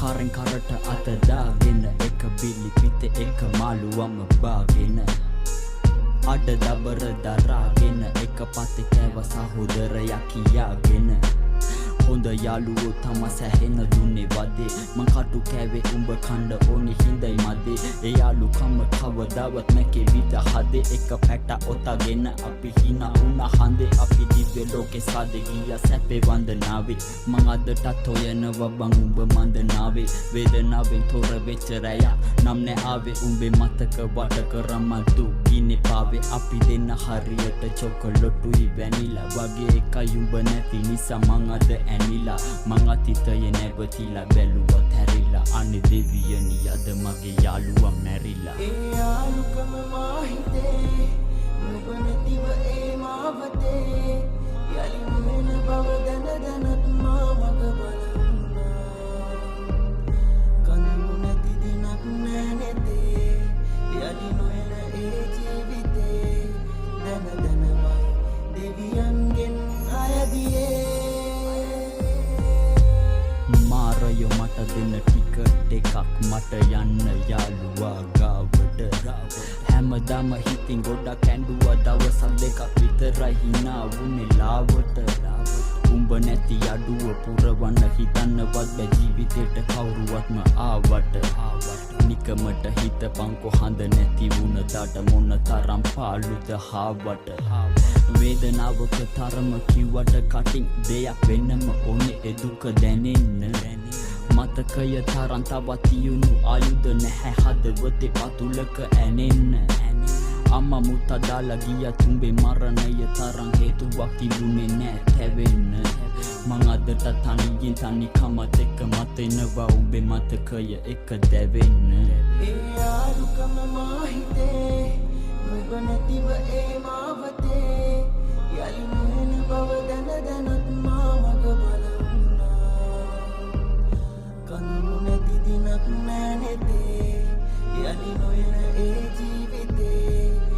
කාරෙන් කරට අත දාගෙන එක බිලි පිට එක මාළුවම බාගෙන අඩ දබර දරාගෙන එක පතේ කෑව සහෝදරයා කියාගෙන හොඳ යාළුවෝ තම සැහෙන දුන්නේ වදේ මං කටු කෑවේ උඹ කණ්ඩ ඕනේ හිඳයි මදේ ඒ යාළුකම කවදාවත් නැකේ විද හදේ එක පැට ඔතගෙන අපි හිනා උනා හන්දේ අපි දිව්‍ය ලෝකේ සාදේ ගියා සැපේ වන්දනාවේ මං අදටත් හොයනවා බං උඹ මන්දනාවේ වේදනාවෙන් තොර වෙච්ච රැය නම් නෑ ආවේ උඹේ මතක වට කරම දුකිනේ පාවේ අපි දෙන්න හරියට චොකලොටුයි වැනිලා වගේ එකයි උඹ නැති නිසා මං අද ඇනිලා මං අතීතයේ නැවතිලා බැලුවත් හැරිලා අනේ දෙවියනි අද මගේ යාළුවා මැරිලා ඒ යාළුකම මා හිතේ නුඹ නැතිව ඒ මාවතේ යලි නොවන බව දැනත් මා මග බලුණා කඳුළු නැති දිනක් නෑ නෙතේ යලි නොයන ඒ ජීවිතේ දැනමයි දෙවියන්ගෙන් අයදියේ මාරයෝ මට දෙන්න ටිකට් එකක් මට යන්න යාළුවා ගාවට හැමදාම හිතින් ගොඩක් ඇඬුවා දවසක් දෙකක් විතරයි හිනා වුනේ ලාවට උඹ නැති අඩුව පුරවන්න හිතන්නවත් බෑ ජීවිතේට කවුරුවත්ම ආවට නිකමට හිතපන්කො හඳ නැති වුණ දාට මොන තරම් පාළුද හාවට වේදනාවක තරම කිව්වට කටින් දෙයක් වෙන්නම ඕනේ ඒ දුක දැනෙන්න මතකය තරම් තවත් තියුණු ආයුධ නැහැ හදවතේ පතුලක ඇනෙන්න අම්මා මුත්තා දාලා ගියා තුඹේ මරණය තරම් හේතුවක් තිබුණේ නෑ තැවෙන්න මං අදට තනියෙන් තනිකමත් එක්ක මතෙනවා උඹේ මතකය එක දැවෙන්න ඒ යාළුකම මා හිතේ නුඹ නැතිව ඒ මාවතේ යලි නොයන බව දැනත් මා මග බලුණා කඳුළු නැති දිනක් නෑ නෙතේ යලි නොයන ඒ ජීවිතේ